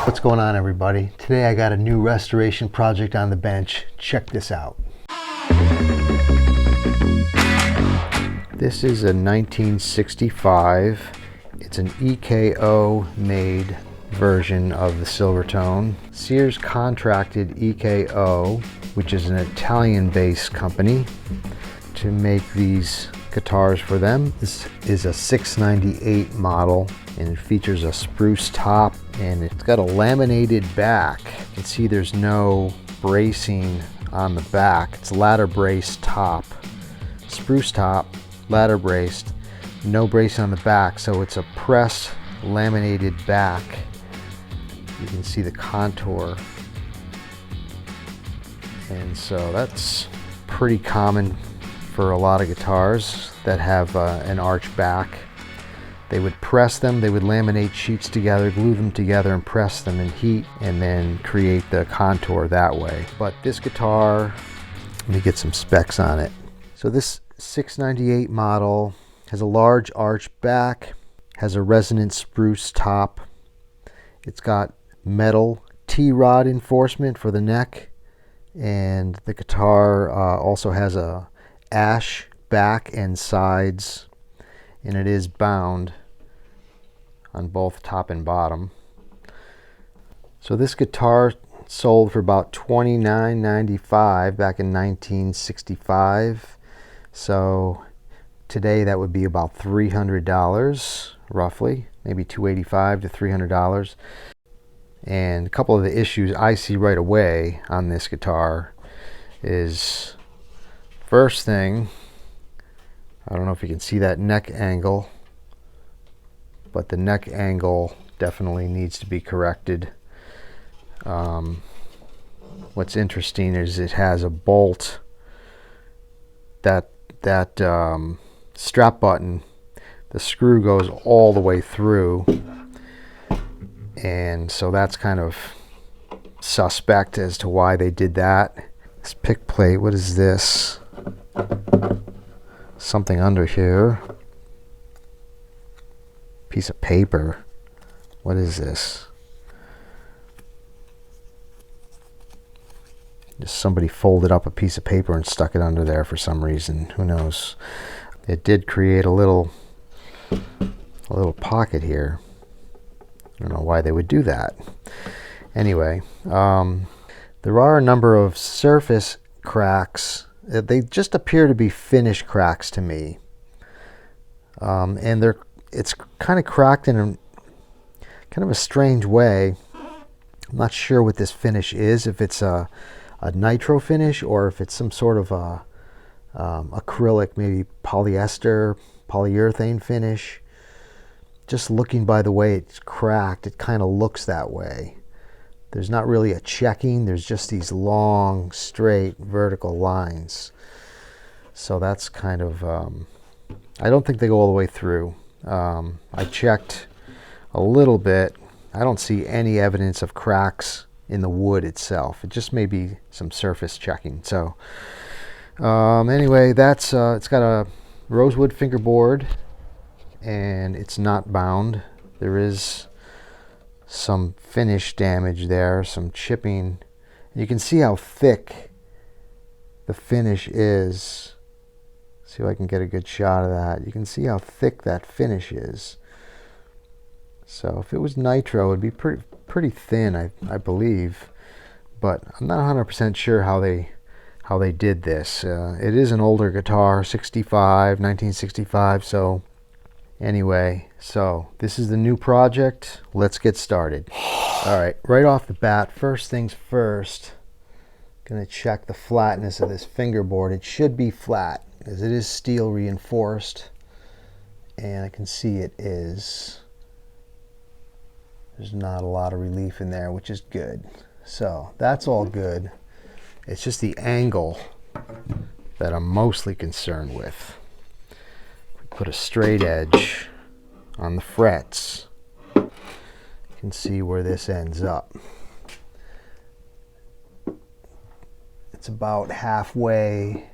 What's going on, everybody? Today I got a new restoration project on the bench. Check this out. This is a 1965. It's an EKO made version of the Silvertone. Sears contracted EKO, which is an Italian-based company, to make these guitars for them. This is a 698 model, and it features a spruce top, and it's got a laminated back. You can see there's no bracing on the back. It's ladder braced top, spruce top, ladder braced, no brace on the back, so it's a pressed laminated back. You can see the contour, and so that's pretty common for a lot of guitars that have an arch back. They would press them, they would laminate sheets together, glue them together, and press them in heat, and then create the contour that way. But this guitar, let me get some specs on it. So this 698 model has a large arch back, has a resonant spruce top. It's got metal T-rod reinforcement for the neck, and the guitar also has a ash back and sides, and it is bound on both top and bottom. So this guitar sold for about $29.95 back in 1965. So today that would be about $300 roughly, maybe $285 to $300. And a couple of the issues I see right away on this guitar is, first thing, I don't know if you can see that neck angle, but the neck angle definitely needs to be corrected. What's interesting is it has a bolt, that strap button, the screw goes all the way through, and so that's kind of suspect as to why they did that. This pick plate, what is this? Something under here. Piece of paper. What is this? Just somebody folded up a piece of paper and stuck it under there for some reason. Who knows? It did create a little pocket here. I don't know why they would do that. Anyway, there are a number of surface cracks. They just appear to be finish cracks to me, and it's kind of cracked in a kind of a strange way. I'm not sure what this finish is, if it's a nitro finish or if it's some sort of a acrylic, maybe polyester, polyurethane finish. Just looking by the way it's cracked, it kind of looks that way. There's not really a checking, there's just these long, straight, vertical lines. So that's kind of, I don't think they go all the way through. I checked a little bit. I don't see any evidence of cracks in the wood itself. It just may be some surface checking. So anyway, that's it's got a rosewood fingerboard, and it's not bound. There is some finish damage there, some chipping. You can see how thick the finish is. See if I can get a good shot of that. You can see how thick that finish is. So if it was nitro, it would be pretty thin, I believe. But I'm not 100% sure how they did this. It is an older guitar, 1965. So anyway, so this is the new project. Let's get started. All right, right off the bat, first things first, gonna check the flatness of this fingerboard. It should be flat, because it is steel reinforced, and I can see it is. There's not a lot of relief in there, which is good. So that's all good. It's just the angle that I'm mostly concerned with. Put a straight edge on the frets. You can see where this ends up. It's about halfway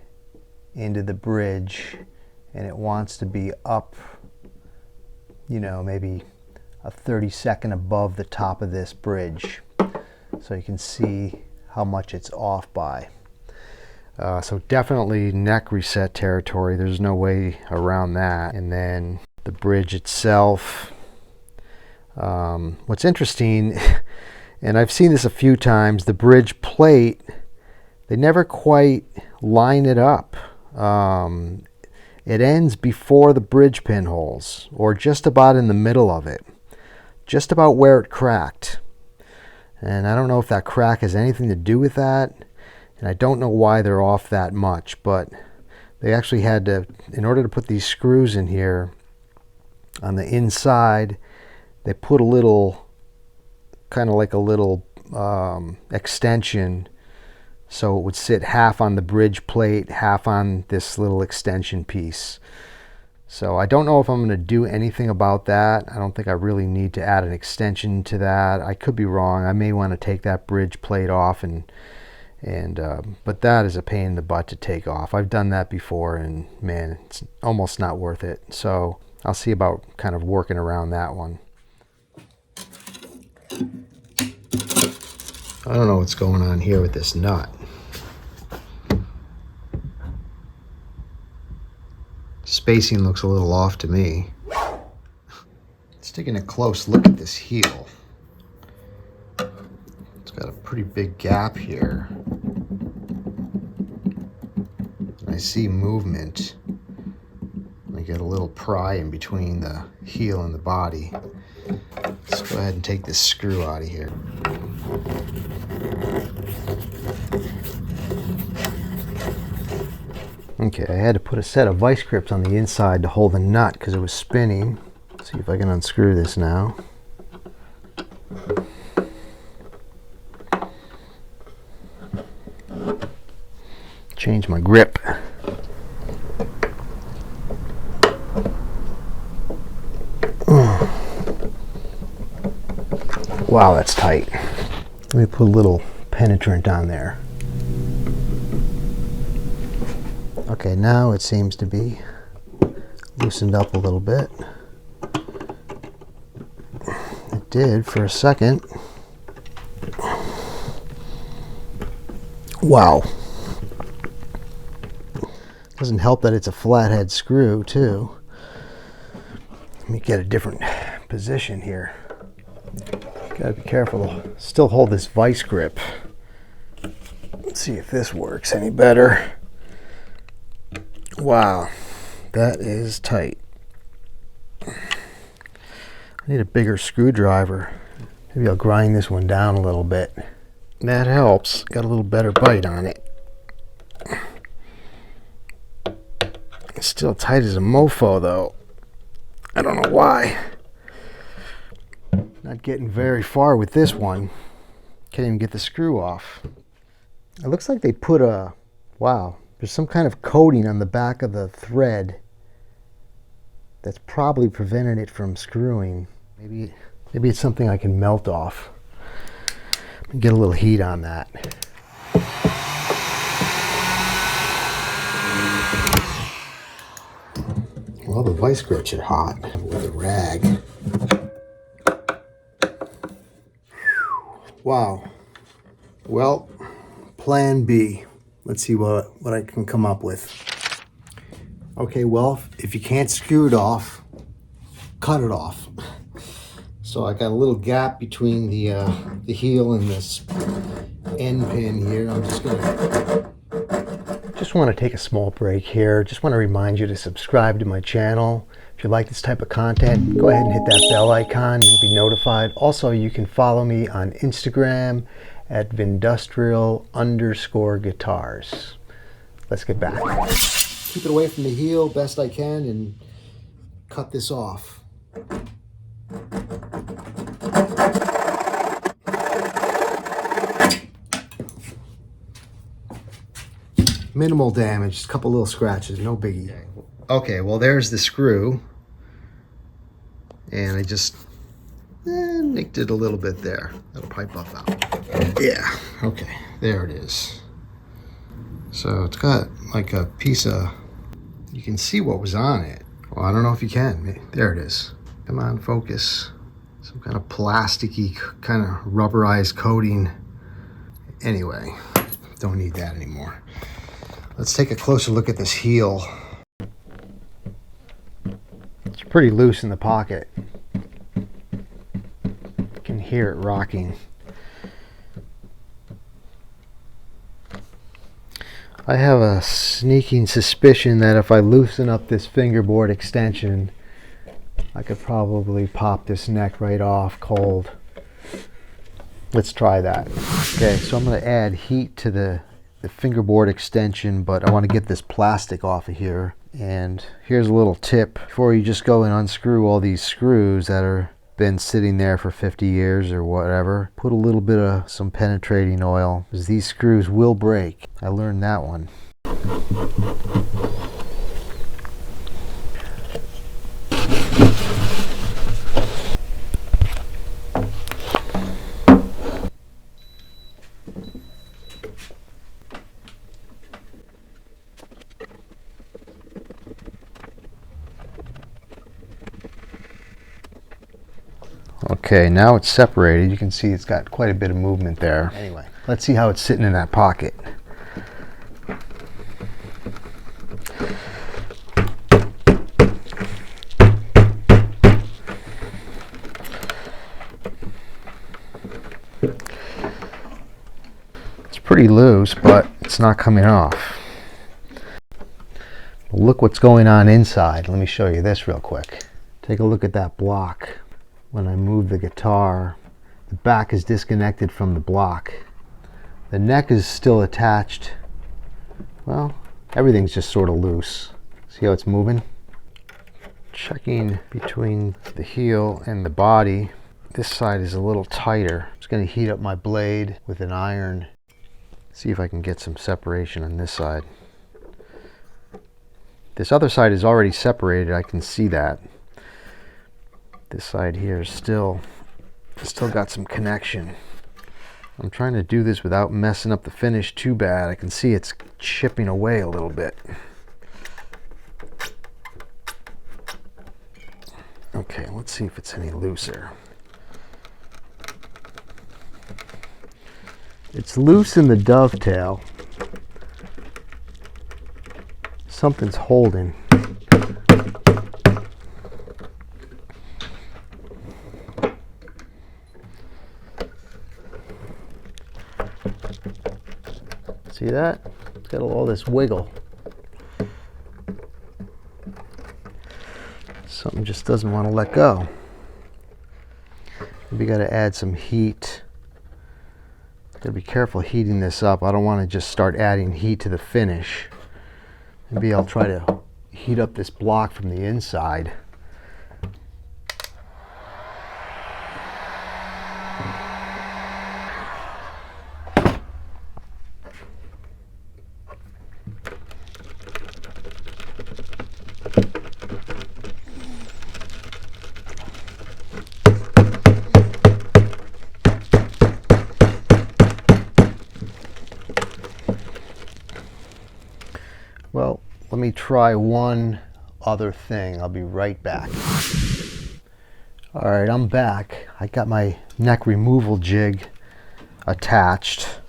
into the bridge, and it wants to be up, you know, maybe a 32nd above the top of this bridge. So you can see how much it's off by. So definitely neck reset territory. There's no way around that. And then the bridge itself. What's interesting, and I've seen this a few times, the bridge plate, they never quite line it up. It ends before the bridge pinholes, or just about in the middle of it, just about where it cracked. And I don't know if that crack has anything to do with that, and I don't know why they're off that much, but they actually had to, in order to put these screws in here, on the inside, they put a little, kind of like a little extension, so it would sit half on the bridge plate, half on this little extension piece. So I don't know if I'm going to do anything about that. I don't think I really need to add an extension to that. I could be wrong. I may want to take that bridge plate off, but that is a pain in the butt to take off. I've done that before, and man, it's almost not worth it. So I'll see about kind of working around that one. I don't know what's going on here with this nut. Spacing looks a little off to me. Let's take a close look at this heel. It's got a pretty big gap here. I see movement. I get a little pry in between the heel and the body. Let's go ahead and take this screw out of here. Okay, I had to put a set of vice grips on the inside to hold the nut because it was spinning. Let's see if I can unscrew this now. Change my grip. Wow, that's tight. Let me put a little penetrant on there. Okay, now it seems to be loosened up a little bit. It did for a second. Wow. Doesn't help that it's a flathead screw too. Let me get a different position here. Gotta be careful. Still hold this vice grip. Let's see if this works any better. Wow, that is tight. I need a bigger screwdriver. Maybe I'll grind this one down a little bit. That helps. Got a little better bite on it. It's still tight as a mofo though. I don't know why. Not getting very far with this one. Can't even get the screw off. It looks like they put a, wow, there's some kind of coating on the back of the thread that's probably preventing it from screwing. Maybe it's something I can melt off. Get a little heat on that. Well, the vice grips are hot with a rag. Wow. Well, plan B. Let's see what I can come up with. Okay, well, if you can't screw it off, cut it off. So I got a little gap between the heel and this end pin here. I'm just want to take a small break here. Just want to remind you to subscribe to my channel. If you like this type of content, go ahead and hit that bell icon. You'll be notified. Also, you can follow me on Instagram at Vindustrial_guitars. Let's get back. Keep it away from the heel best I can and cut this off. Minimal damage, just a couple little scratches, no biggie. Okay, well there's the screw. And I just nicked it a little bit there. That'll probably buff out. Yeah, okay, there it is. So it's got like a piece of, you can see what was on it. Well, I don't know if you can. There it is. Come on, focus. some kind of plasticky, kind of rubberized coating. Anyway, don't need that anymore. Let's take a closer look at this heel. It's pretty loose in the pocket. You can hear it rocking. I have a sneaking suspicion that if I loosen up this fingerboard extension, I could probably pop this neck right off cold. Let's try that. Okay, so I'm going to add heat to the fingerboard extension, but I want to get this plastic off of here. And here's a little tip. Before you just go and unscrew all these screws that are been sitting there for 50 years or whatever, put a little bit of some penetrating oil, because these screws will break. I learned that one. Okay, now it's separated. You can see it's got quite a bit of movement there. Anyway, let's see how it's sitting in that pocket. It's pretty loose, but it's not coming off. Look what's going on inside. Let me show you this real quick. Take a look at that block. When I move the guitar, the back is disconnected from the block. The neck is still attached. Well, everything's just sort of loose. See how it's moving? Checking between the heel and the body. This side is a little tighter. I'm just going to heat up my blade with an iron. See if I can get some separation on this side. This other side is already separated. I can see that. This side here is still got some connection. I'm trying to do this without messing up the finish too bad. I can see it's chipping away a little bit. Okay, let's see if it's any looser. It's loose in the dovetail. Something's holding. See that? It's got all this wiggle. Something just doesn't want to let go. We got to add some heat. Got to be careful heating this up. I don't want to just start adding heat to the finish. Maybe I'll try to heat up this block from the inside. Well, let me try one other thing. I'll be right back. All right, I'm back. I got my neck removal jig attached,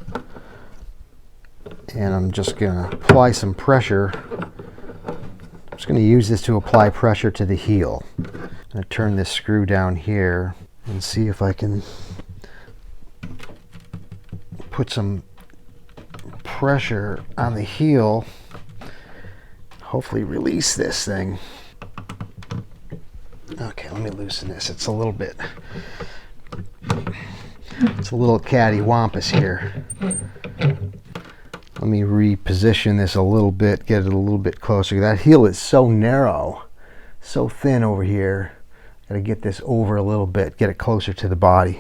and I'm just gonna apply some pressure. I'm just gonna use this to apply pressure to the heel. I'm gonna turn this screw down here and see if I can put some pressure on the heel. Hopefully release this thing. Okay, let me loosen this. It's a little cattywampus here. Let me reposition this a little bit, get it a little bit closer. That heel is so narrow, so thin over here. Gotta get this over a little bit, get it closer to the body.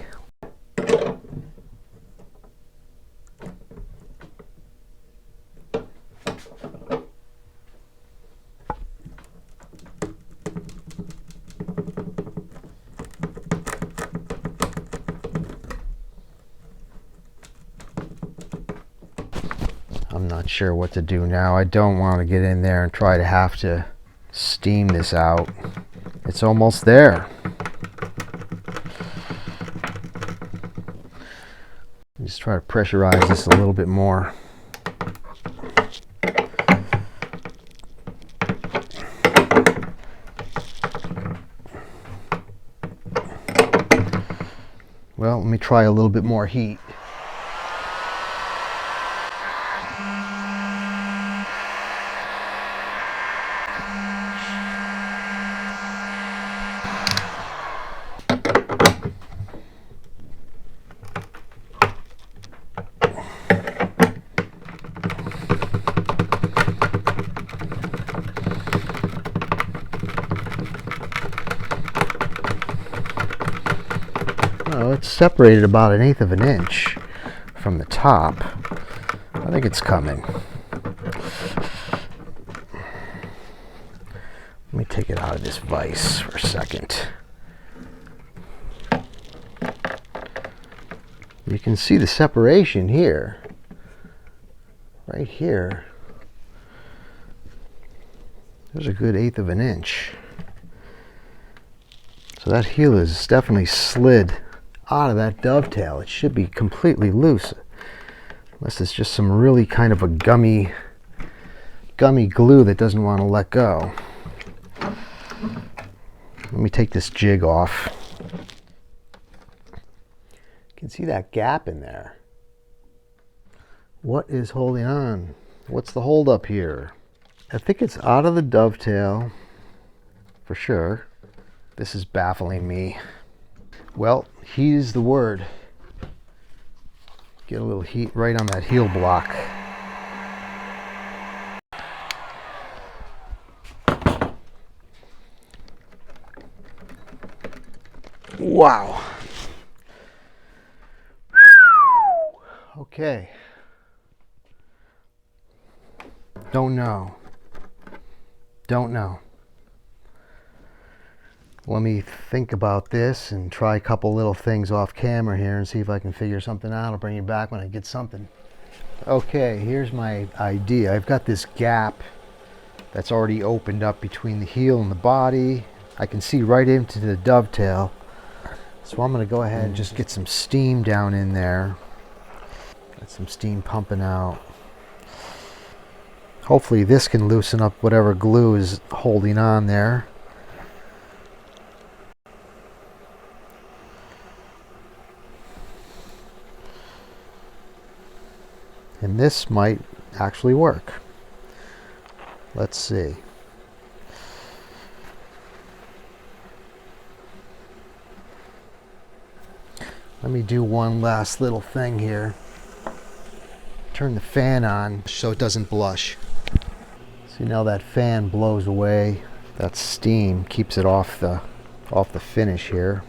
I'm not sure what to do now. I don't want to get in there and try to have to steam this out. It's almost there. Just try to pressurize this a little bit more. Well, let me try a little bit more heat. Oh, it's separated about 1/8 of an inch from the top. I think it's coming. Let me take it out of this vise for a second. You can see the separation here. Right here. There's a good 1/8 of an inch. So that heel is definitely slid out of that dovetail. It should be completely loose, unless it's just some really kind of a gummy glue that doesn't want to let go. Let me take this jig off. You can see that gap in there. What is holding on? What's the hold up here? I think it's out of the dovetail for sure. This is baffling me. Well, heat is the word. Get a little heat right on that heel block. Wow. Okay. Don't know. Let me think about this and try a couple little things off camera here and see if I can figure something out. I'll bring you back when I get something. Okay, here's my idea. I've got this gap that's already opened up between the heel and the body. I can see right into the dovetail. So I'm going to go ahead and just get some steam down in there. Got some steam pumping out. Hopefully this can loosen up whatever glue is holding on there. And this might actually work. Let's see. Let me do one last little thing here. Turn the fan on so it doesn't blush. See, now that fan blows away. That steam keeps it off the finish here.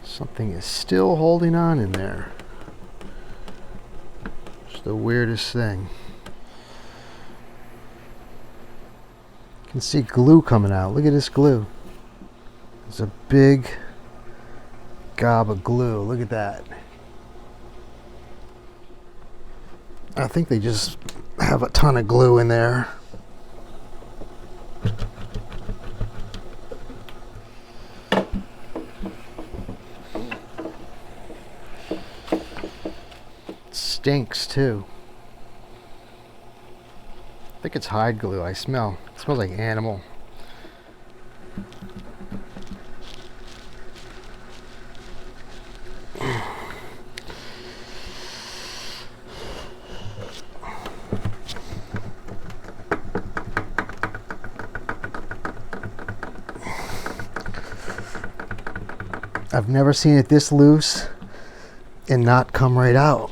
Something is still holding on in there. It's the weirdest thing. You can see glue coming out. Look at this glue. There's a big gob of glue. Look at that. I think they just have a ton of glue in there. Stinks too. I think it's hide glue. It smells like animal. I've never seen it this loose and not come right out.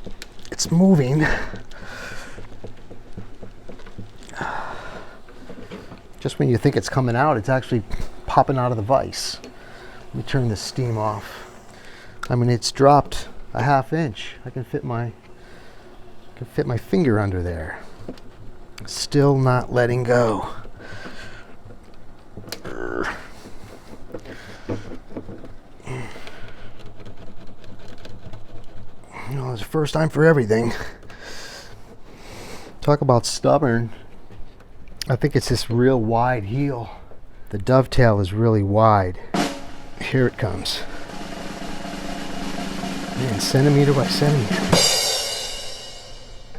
It's moving. Just when you think it's coming out, it's actually popping out of the vise. Let me turn the steam off. I mean, it's dropped a 1/2 inch. I can fit my finger under there. Still not letting go. You know, it's the first time for everything. Talk about stubborn. I think it's this real wide heel. The dovetail is really wide. Here it comes. Man, centimeter by centimeter.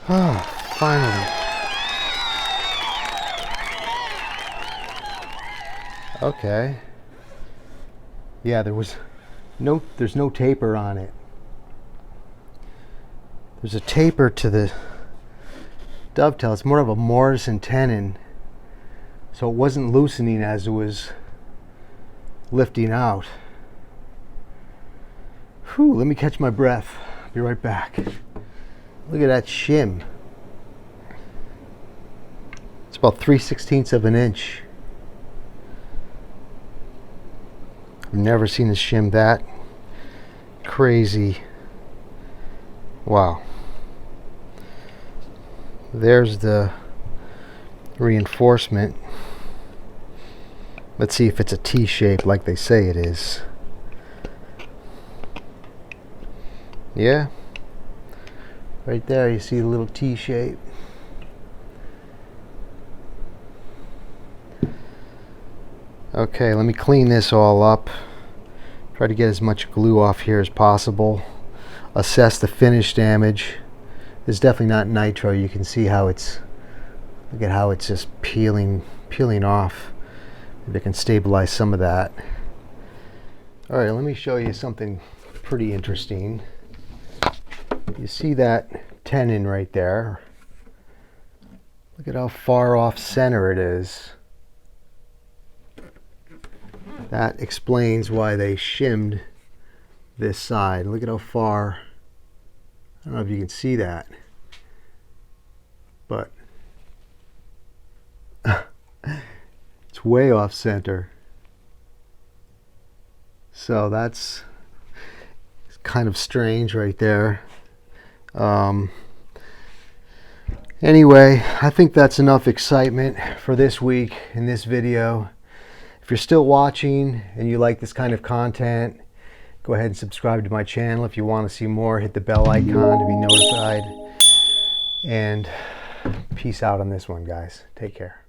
Ah, finally. Okay. Yeah, there's no taper on it. There's a taper to the dovetail. It's more of a mortise and tenon. So it wasn't loosening as it was lifting out. Whew, let me catch my breath. I'll be right back. Look at that shim. It's about 3/16 of an inch. I've never seen a shim that crazy. Wow. There's the reinforcement. Let's see if it's a T-shape like they say it is. Yeah. Right there you see the little T-shape. Okay, let me clean this all up. Try to get as much glue off here as possible. Assess the finish damage. It's definitely not nitro. You can see how it's, look at how it's just peeling off. Maybe I can stabilize some of that. Alright, let me show you something pretty interesting. You see that tenon right there? Look at how far off center it is. That explains why they shimmed this side. Look at how far. I don't know if you can see that, but it's way off center. So that's kind of strange right there. Anyway, I think that's enough excitement for this week in this video. If you're still watching and you like this kind of content, go ahead and subscribe to my channel. If you want to see more, hit the bell icon to be notified. And peace out on this one, guys. Take care.